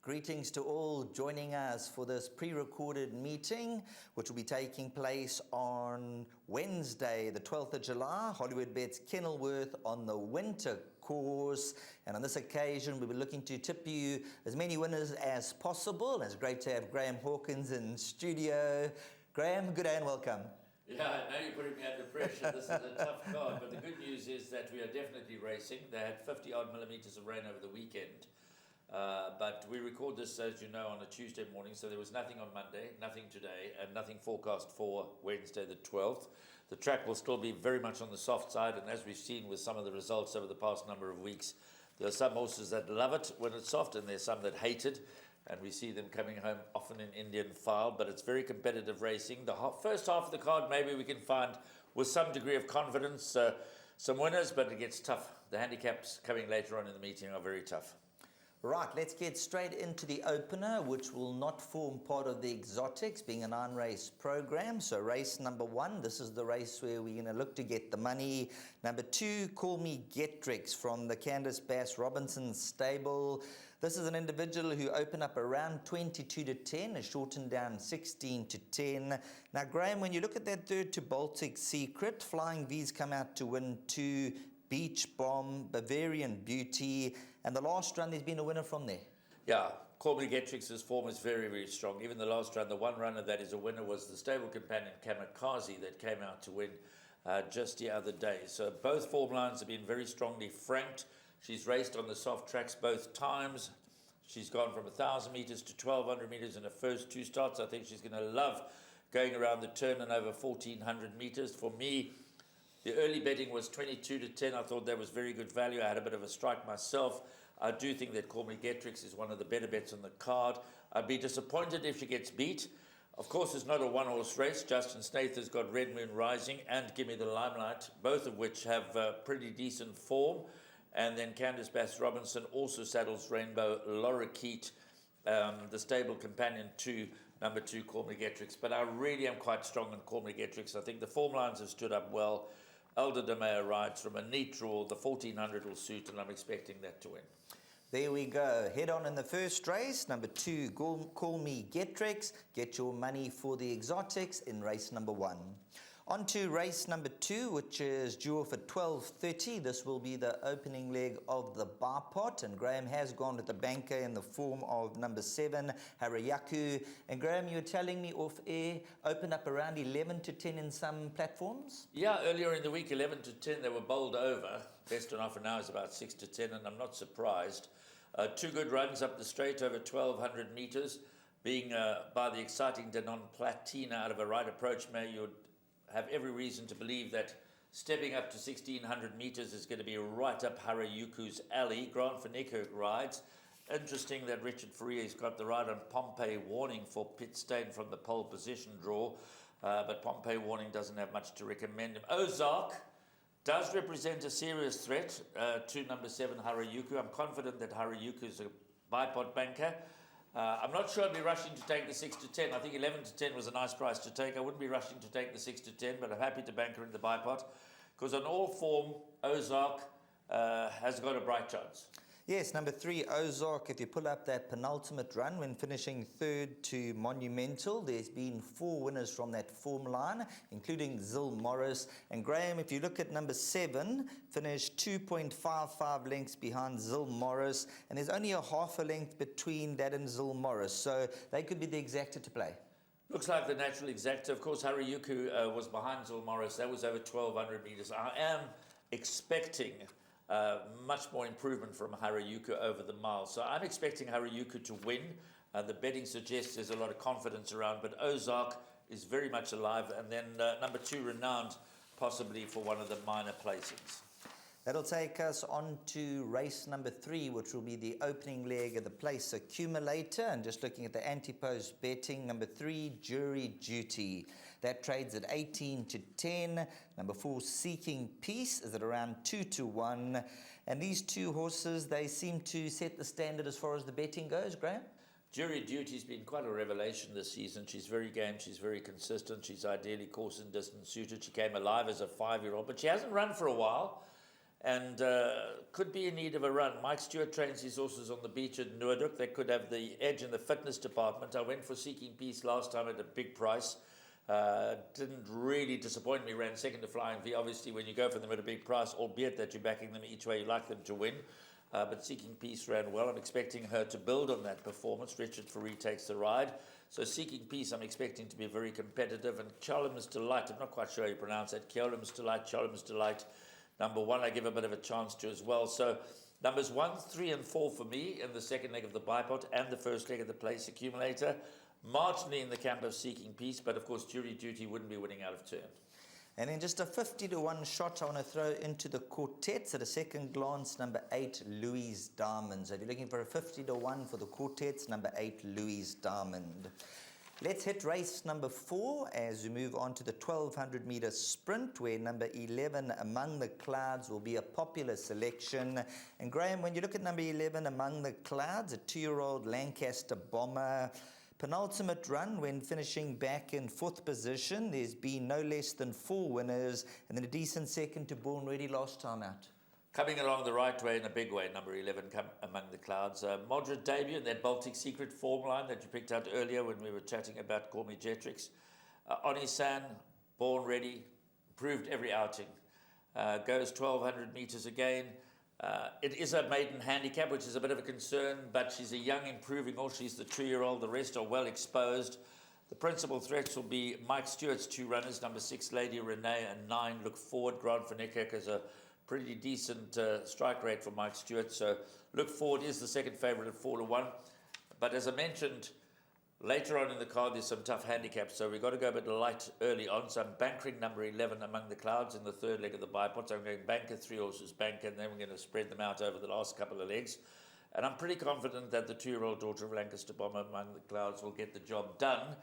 Greetings to all joining us for this pre-recorded meeting, which will be taking place on Wednesday, the 12th of July, Hollywoodbets Kenilworth on the winter course. And on this occasion, we'll be looking to tip you as many winners as possible. And it's great to have Graham Hawkins in studio. Graham, good day and welcome. Yeah, I know you're putting me under pressure. This is a tough card, but the good news is that we are definitely racing. They had 50-odd millimetres of rain over the weekend. But we record this, as you know, on a Tuesday morning, so there was nothing on Monday, nothing today, and nothing forecast for Wednesday the 12th. The track will still be very much on the soft side, and as we've seen with some of the results over the past number of weeks, there are some horses that love it when it's soft, and there's some that hate it, and we see them coming home often in Indian file, but it's very competitive racing. The first half of the card, maybe we can find, with some degree of confidence, some winners, but it gets tough. The handicaps coming later on in the meeting are very tough. Right, let's get straight into the opener, which will not form part of the exotics, being a 9-race program. So race number 1, this is the race where we're going to look to get the money. Number 2, Call Me Getrix from the Candice Bass Robinson stable. This is an individual who opened up around 22 to 10, has shortened down 16 to 10. Now, Graham, when you look at that third to Baltic Secret, Flying V's come out to win 2, Beach Bomb, Bavarian Beauty, and the last run there's been a winner from there. Yeah, Call Me Getrix's form is very, very strong. Even the last run, the one runner that is a winner was the stable companion Kamikaze that came out to win just the other day. So both form lines have been very strongly franked. She's raced on the soft tracks both times. She's gone from 1,000 metres to 1,200 metres in her first 2 starts. I think she's going to love going around the turn and over 1,400 metres. For me, the early betting was 22 to 10. I thought that was very good value. I had a bit of a strike myself. I do think that Call Me Getrix is one of the better bets on the card. I'd be disappointed if she gets beat. Of course, it's not a one-horse race. Justin Snaith has got Red Moon Rising and Gimme the Limelight, both of which have pretty decent form. And then Candice Bass Robinson also saddles Rainbow Lorikeet, the stable companion to number 2, Call Me Getrix. But I really am quite strong on Call Me Getrix. I think the form lines have stood up well. Elder DeMeo rides from a neat draw. The 1,400 will suit, and I'm expecting that to win. There we go. Head on in the first race. Number 2, Call Me Getrix. Get your money for the exotics in race number 1. On to race number 2, which is due off at 12:30. This will be the opening leg of the Bipot, and Graham has gone with the banker in the form of number 7, Harayaku. And Graham, you were telling me off air, opened up around 11 to 10 in some platforms? Yeah, earlier in the week, 11 to 10, they were bowled over. Best on offer now is about 6 to 10, and I'm not surprised. 2 good runs up the straight over 1,200 metres, being by the exciting Danon Platina out of a right approach mare. You'd have every reason to believe that stepping up to 1,600 metres is going to be right up Harayuku's alley. Grant van Niekerk rides. Interesting that Richard Fourier's got the ride on Pompey Warning for pit stain from the pole position draw, but Pompey Warning doesn't have much to recommend him. Ozark does represent a serious threat to number 7, Harayuku. I'm confident that Harayuku is a bipod banker. I'm not sure I'd be rushing to take the 6 to 10. I think 11 to 10 was a nice price to take. I wouldn't be rushing to take the 6 to 10, but I'm happy to bank her in the bipot because on all form, Ozark has got a bright chance. Yes, number 3, Ozark. If you pull up that penultimate run when finishing 3rd to Monumental, there's been 4 winners from that form line, including Zil Morris. And Graham, if you look at number 7, finished 2.55 lengths behind Zil Morris, and there's only a half a length between that and Zil Morris, so they could be the exacta to play. Looks like the natural exacta. Of course, Harayuku was behind Zil Morris. That was over 1,200 metres. I am expecting much more improvement from Harayuku over the mile. So I'm expecting Harayuku to win. The betting suggests there's a lot of confidence around, but Ozark is very much alive. And then number 2, Renowned, possibly for one of the minor placings. That'll take us on to race number 3, which will be the opening leg of the place accumulator. And just looking at the anti-post betting, number 3, Jury Duty. That trades at 18 to 10. Number 4, Seeking Peace, is at around 2 to 1. And these 2 horses, they seem to set the standard as far as the betting goes, Graham? Jury Duty's been quite a revelation this season. She's very game, she's very consistent. She's ideally course and distance suited. She came alive as a 5-year-old, but she hasn't run for a while. and could be in need of a run. Mike Stewart trains his horses on the beach at Noordhoek. They could have the edge in the fitness department. I went for Seeking Peace last time at a big price. Didn't really disappoint me, ran second to Flying V. Obviously, when you go for them at a big price, albeit that you're backing them each way, you like them to win. But Seeking Peace ran well. I'm expecting her to build on that performance. Richard Faree takes the ride. So Seeking Peace, I'm expecting to be very competitive. And Cholum's Delight, I'm not quite sure how you pronounce that. Cholum's Delight, number 1, I give a bit of a chance to as well. So numbers 1, 3, and 4 for me in the second leg of the bipod and the first leg of the place accumulator. Marginally in the camp of Seeking Peace, but of course Jury Duty wouldn't be winning out of turn. And then just a 50-1 shot I want to throw into the quartets at a second glance, number 8, Louis Diamond. So if you're looking for a 50-1 for the quartets, number 8, Louis Diamond. Let's hit race number 4 as we move on to the 1,200-meter sprint, where number 11, Among the Clouds, will be a popular selection. And Graham, when you look at number 11, Among the Clouds, a 2-year-old Lancaster bomber, penultimate run when finishing back in 4th position. There's been no less than 4 winners, and then a decent second to Born Ready last time out. Coming along the right way in a big way, number 11, Among the Clouds. Moderate debut in that Baltic Secret form line that you picked out earlier when we were chatting about Call Me Jetrix. Onisan, Born Ready, improved every outing. Goes 1,200 metres again. It is a maiden handicap, which is a bit of a concern, but she's a young, improving horse. She's the 2-year-old. The rest are well exposed. The principal threats will be Mike Stewart's 2 runners, number 6, Lady Renee, and 9, Look Forward. Grant van Niekerk has a pretty decent strike rate for Mike Stewart. So Look Forward is the second favourite at 4-1. But as I mentioned, later on in the card, there's some tough handicaps, so we've got to go a bit light early on. So I'm bankering number 11, Among the Clouds, in the third leg of the bipod. So I'm going banker 3 horses, banker, and then we're going to spread them out over the last couple of legs. And I'm pretty confident that the 2-year-old daughter of Lancaster Bomber, Among the Clouds, will get the job done.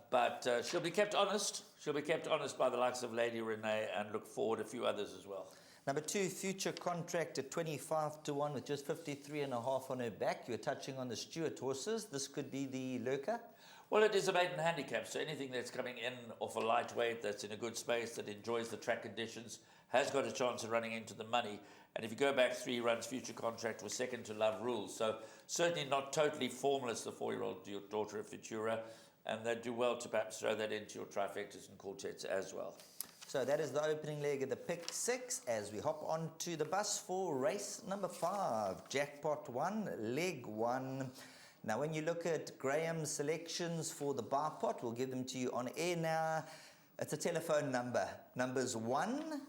But she'll be kept honest. She'll be kept honest by the likes of Lady Renee and Look Forward, a few others as well. Number 2, Future Contract at 25-1 with just 53.5 on her back. You're touching on the Stewart horses. This could be the lurker. Well, it is a maiden handicap, so anything that's coming in off a lightweight, that's in a good space, that enjoys the track conditions, has got a chance of running into the money. And if you go back 3 runs, Future Contract was second to Love Rules. So certainly not totally formless, the 4-year-old daughter of Futura. And they'd do well to perhaps throw that into your trifectas and quartets as well. So that is the opening leg of the pick 6 as we hop on to the bus for race number 5. Jackpot 1, leg 1. Now when you look at Graham's selections for the bar pot, we'll give them to you on air now. It's a telephone number. Numbers 1,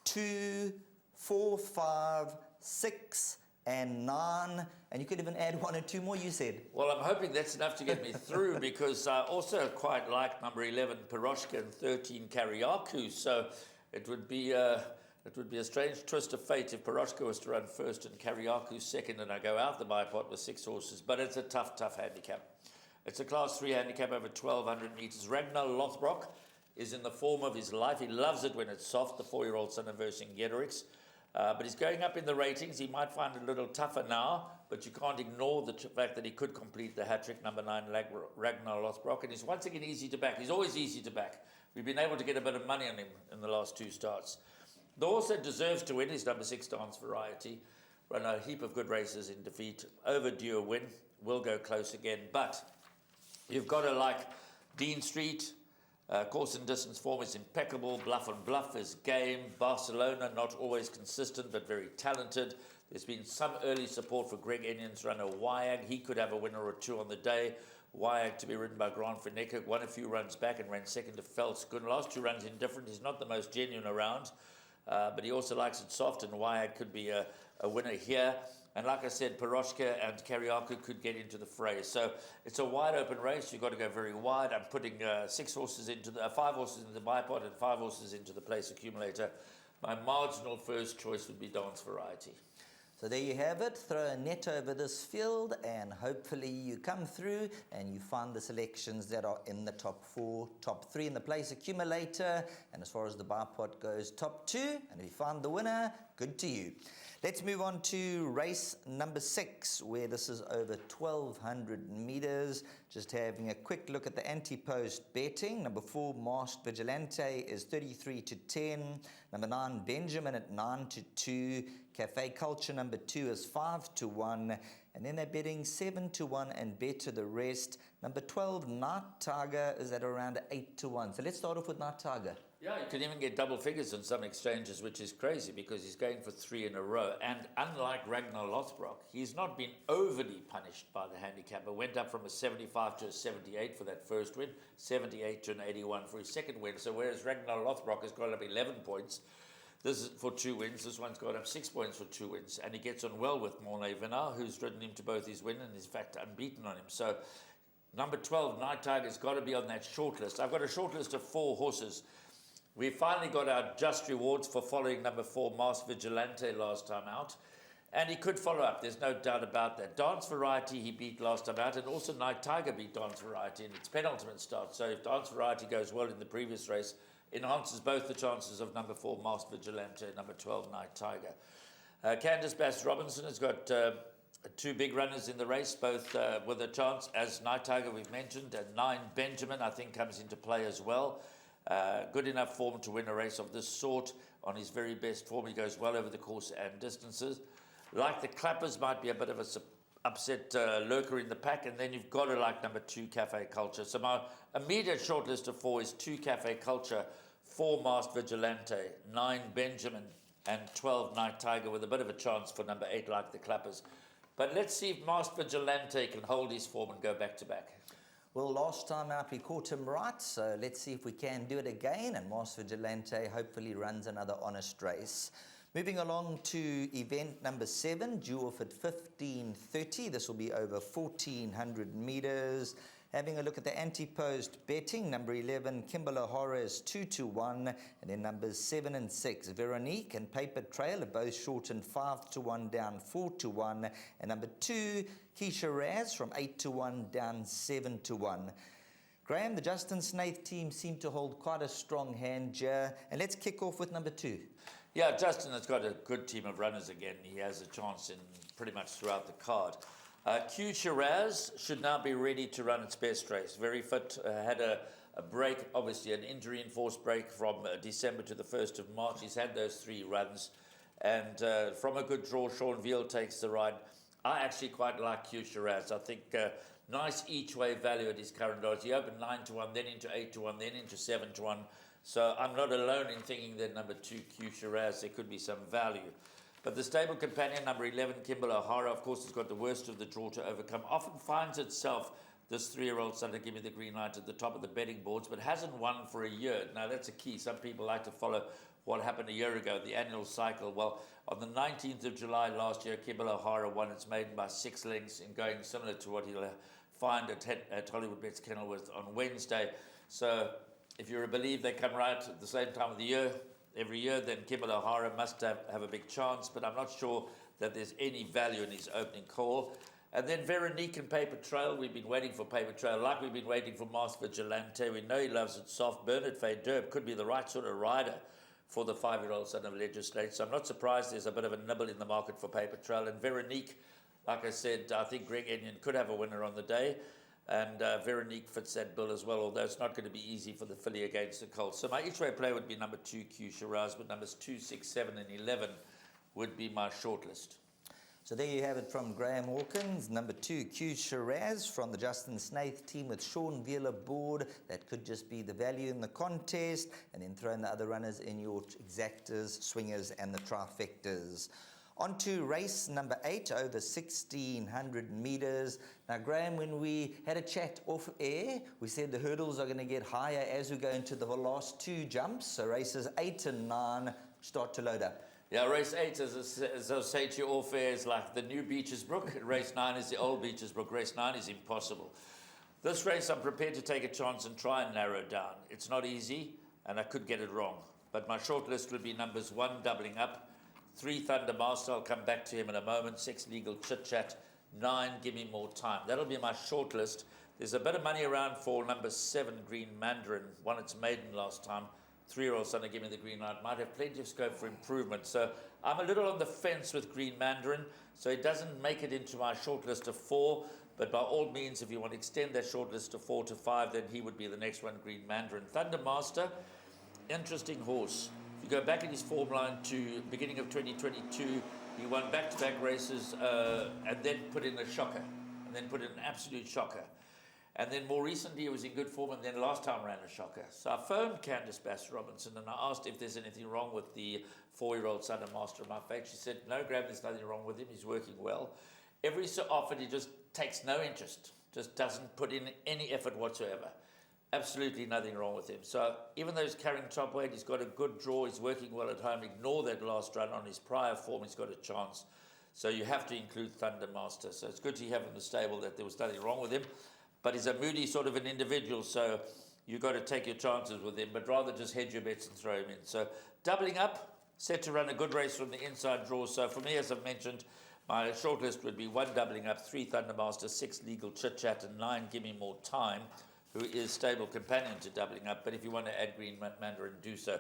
2, 4, 5, 6, and 9. And you could even add 1 or 2 more, you said. Well, I'm hoping that's enough to get me through, because I also quite like number 11, Piroshka, and 13, Kariaku. So it would be a strange twist of fate if Piroshka was to run first and Kariaku second, and I go out the bipod with 6 horses. But it's a tough handicap. It's a class 3 handicap over 1,200 metres. Ragnar Lothbrok is in the form of his life. He loves it when it's soft, the 4-year-old son of Vercingetorix. But he's going up in the ratings. He might find it a little tougher now, but you can't ignore the fact that he could complete the hat-trick, number 9, Ragnar Lothbrok. And he's once again easy to back. He's always easy to back. We've been able to get a bit of money on him in the last 2 starts. The horse that deserves to win is number 6, Dance Variety. Run a heap of good races in defeat. Overdue a win. Will go close again. But you've got to like Dean Street. Course and distance form is impeccable. Bluff and Bluff is game. Barcelona, not always consistent, but very talented. There's been some early support for Greg Enion's runner, Wyag. He could have a winner or 2 on the day. Wyag to be ridden by Grant van Niekerk. Won a few runs back and ran second to Velskun. Last 2 runs indifferent. He's not the most genuine around, but he also likes it soft, and Wyag could be a winner here. And like I said, Piroshka and Kariaku could get into the fray. So it's a wide open race. You've got to go very wide. I'm putting 5 horses into the bipod and 5 horses into the place accumulator. My marginal first choice would be Dance Variety. So there you have it. Throw a net over this field and hopefully you come through and you find the selections that are in the top 4, top 3 in the place accumulator. And as far as the bar pot goes, top 2. And if you find the winner, Good to you. Let's move on to race number 6, where this is over 1,200 meters. Just having a quick look at the anti-post betting. Number 4, Masked Vigilante, is 33 to 10. Number 9, Benjamin at 9 to 2. Cafe Culture number 2 is 5 to 1. And then they're betting 7 to 1 and better the rest. Number 12, Night Tiger, is at around 8 to 1. So let's start off with Night Tiger. Yeah, you can even get double figures on some exchanges, which is crazy because he's going for 3 in a row. And unlike Ragnar Lothbrok, he's not been overly punished by the handicapper. Went up from a 75 to a 78 for that first win, 78 to an 81 for his second win. So whereas Ragnar Lothbrok has got up 11 points, this is for 2 wins. This one's got up 6 points for 2 wins. And he gets on well with Mornay Vinar, who's ridden him to both his win and is in fact unbeaten on him. So number 12, Night Tiger's got to be on that short list. I've got a short list of 4 horses. We finally got our just rewards for following number 4, Masked Vigilante, last time out. And he could follow up, there's no doubt about that. Dance Variety he beat last time out, and also Night Tiger beat Dance Variety in its penultimate start. So if Dance Variety goes well in the previous race, enhances both the chances of number 4, Masked Vigilante, and number 12, Night Tiger. Candice Bass Robinson has got 2 big runners in the race, both with a chance, as Night Tiger we've mentioned, and 9, Benjamin, I think comes into play as well. Good enough form to win a race of this sort. On his very best form, he goes well over the course and distances. Like the Clappers, might be a bit of a upset lurker in the pack, and then you've got to like number 2, Cafe Culture. So my immediate short list of 4 is 2, Cafe Culture, 4, Masked Vigilante, 9, Benjamin, and 12, Night Tiger, with a bit of a chance for number 8, like the Clappers. But let's see if Masked Vigilante can hold his form and go back to back. Well, last time out we caught him right, so let's see if we can do it again, and Masked Vigilante hopefully runs another honest race. Moving along to event number 7, due off at 15:30. This will be over 1,400 meters. Having a look at the anti-post betting, number 11, Kimberly O'Hara, is 2 to 1, and then numbers 7 and 6, Veronique and Paper Trail, are both shortened 5 to 1 down 4 to 1, and number 2, Keisha Raz, from 8 to 1 down 7 to 1. Graham, the Justin Snaith team seem to hold quite a strong hand here, and let's kick off with number 2. Yeah, Justin has got a good team of runners again. He has a chance in pretty much throughout the card. Q Shiraz should now be ready to run its best race. Very fit, had a break, obviously an injury-enforced break from December to the 1st of March. He's had those 3 runs. And from a good draw, Sean Veal takes the ride. I actually quite like Q Shiraz. I think nice each-way value at his current odds. He opened 9 to 1, then into 8 to 1, then into 7 to 1. So I'm not alone in thinking that number 2, Q Shiraz, there could be some value. But the stable companion, number 11, Kimberly O'Hara, of course, has got the worst of the draw to overcome. Often finds itself, this 3-year-old son, to give me the green light at the top of the betting boards, but hasn't won for a year. Now, that's a key. Some people like to follow what happened a year ago, the annual cycle. Well, on the 19th of July last year, Kimberly O'Hara won its maiden by 6 lengths, in going similar to what he'll find at Hollywoodbets Kenilworth on Wednesday. So if you're a believer they come right at the same time of the year, every year, then Kimberly O'Hara must have a big chance, but I'm not sure that there's any value in his opening call. And then Veronique and Paper Trail, we've been waiting for Paper Trail, like we've been waiting for Masked Vigilante. We know he loves it soft. Bernard Fay Durb could be the right sort of rider for the 5-year-old son of Legislate. So I'm not surprised there's a bit of a nibble in the market for Paper Trail. And Veronique, like I said, I think Greg Enion could have a winner on the day. And Veronique fits that bill as well, although it's not going to be easy for the filly against the Colts. So my each-way play would be number 2, Q Shiraz, but numbers 2, 6, 7, and 11 would be my shortlist. So there you have it from Graham Hawkins. Number 2, Q Shiraz, from the Justin Snaith team with Sean Veal aboard. That could just be the value in the contest. And then throw in the other runners in your exactas, swingers, and the trifectas. On to race number 8, over 1,600 meters. Now, Graham, when we had a chat off air, we said the hurdles are going to get higher as we go into the last 2 jumps. So races 8 and 9 start to load up. Yeah, race 8, as I say to you off air, is like the new Beaches Brook. Race 9 is the old Beaches Brook. Race 9 is impossible. This race, I'm prepared to take a chance and try and narrow down. It's not easy, and I could get it wrong. But my short list would be numbers 1, Doubling Up, 3, Thunder Master, I'll come back to him in a moment, 6, Legal Chit Chat, 9, Give Me More Time. That'll be my short list. There's a bit of money around for number 7, Green Mandarin, won its maiden last time, 3-year-old son, give me the green light, might have plenty of scope for improvement. So I'm a little on the fence with Green Mandarin, so it doesn't make it into my short list of 4, but by all means, if you want to extend that short list of 4 to 5, then he would be the next one, Green Mandarin. Thundermaster, interesting horse. If you go back in his form line to beginning of 2022, he won back-to-back races and then put in a shocker, and then put in an absolute shocker. And then more recently, he was in good form, and then last time ran a shocker. So I phoned Candice Bass-Robinson, and I asked if there's anything wrong with the 4-year-old son of Master of My Fate. She said, no, Graham, there's nothing wrong with him. He's working well. Every so often, he just takes no interest, just doesn't put in any effort whatsoever. Absolutely nothing wrong with him. So even though he's carrying top weight, he's got a good draw, he's working well at home. Ignore that last run. On his prior form, he's got a chance. So you have to include Thundermaster. So it's good to have in the stable that there was nothing wrong with him. But he's a moody sort of an individual, so you've got to take your chances with him, but rather just hedge your bets and throw him in. So doubling up, set to run a good race from the inside draw. So for me, as I've mentioned, my short list would be 1 doubling up, 3 Thundermaster, 6 Legal Chit Chat, and 9 Give Me More Time, who is stable companion to doubling up. But if you want to add Green Mandarin, do so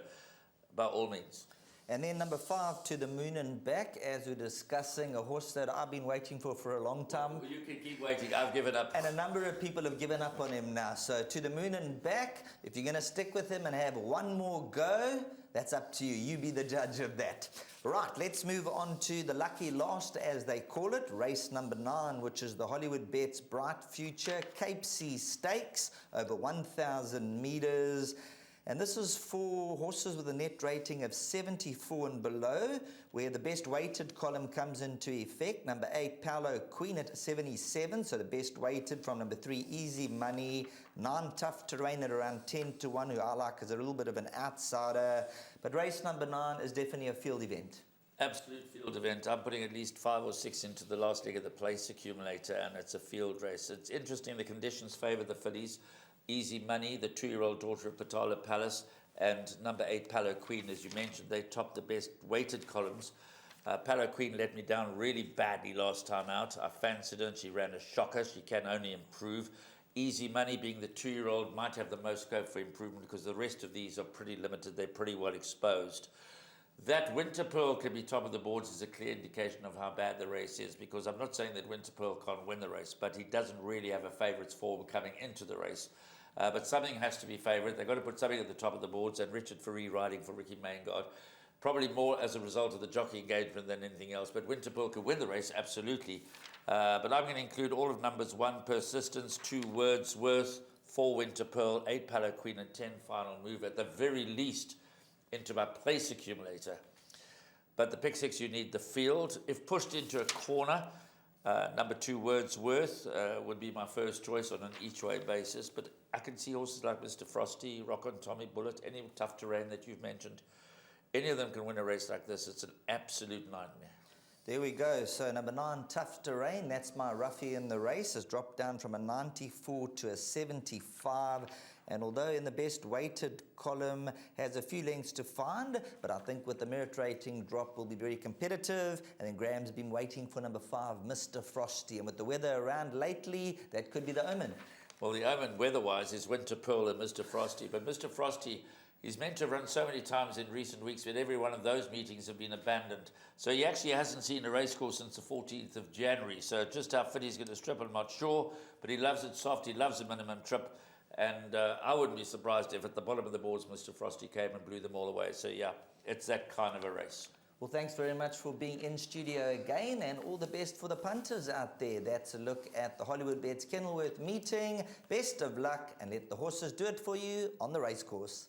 by all means. And then number 5, To the Moon and Back, as we're discussing, a horse that I've been waiting for a long time. Well, you can keep waiting. I've given up. And a number of people have given up on him now. So To the Moon and Back, if you're going to stick with him and have one more go, that's up to you. You be the judge of that. Right, let's move on to the lucky last, as they call it, race number 9, which is the Hollywoodbets Bright Future Cape Sea Stakes, over 1,000 meters. And this is for horses with a net rating of 74 and below, where the best weighted column comes into effect. Number 8, Paolo Queen at 77, so the best weighted from number 3, Easy Money. 9, Tough Terrain at around 10 to 1, who I like as a little bit of an outsider. But race number 9 is definitely a field event. Absolute field event. I'm putting at least 5 or 6 into the last leg of the place accumulator, and it's a field race. It's interesting, the conditions favour the fillies. Easy Money, the 2-year-old daughter of Patala Palace, and number 8, Palo Queen, as you mentioned, they topped the best weighted columns. Palo Queen let me down really badly last time out. I fancied her and she ran a shocker. She can only improve. Easy Money, being the 2-year-old, might have the most scope for improvement because the rest of these are pretty limited. They're pretty well exposed. That Winter Pearl can be top of the boards is a clear indication of how bad the race is, because I'm not saying that Winter Pearl can't win the race, but he doesn't really have a favourite's form coming into the race. But something has to be favourite. They've got to put something at the top of the boards, and Richard Ferree riding for Ricky Maingard, probably more as a result of the jockey engagement than anything else. But Winter Pearl could win the race, absolutely. But I'm going to include all of numbers: 1, Persistence; 2, Wordsworth; 4, Winter Pearl; 8, Palo Queen; and 10, Final Move, at the very least into my place accumulator. But the pick 6, you need the field. If pushed into a corner, number 2, Wordsworth, would be my first choice on an each-way basis. But I can see horses like Mr. Frosty, Rock on Tommy Bullet, any Tough Terrain that you've mentioned. Any of them can win a race like this. It's an absolute nightmare. There we go. So number 9, Tough Terrain, that's my roughie in the race, has dropped down from a 94 to a 75. And although in the best weighted column has a few lengths to find, but I think with the merit rating drop will be very competitive. And then Graham's been waiting for number 5, Mr. Frosty. And with the weather around lately, that could be the omen. Well, the omen weather-wise is Winter Pearl and Mr. Frosty. But Mr. Frosty, he's meant to run so many times in recent weeks, but every one of those meetings have been abandoned. So he actually hasn't seen a race course since the 14th of January. So just how fit he's going to strip, I'm not sure. But he loves it soft. He loves a minimum trip. And I wouldn't be surprised if at the bottom of the boards Mr. Frosty came and blew them all away. So yeah, it's that kind of a race. Well, thanks very much for being in studio again, and all the best for the punters out there. That's a look at the Hollywoodbets Kenilworth meeting. Best of luck, and let the horses do it for you on the racecourse.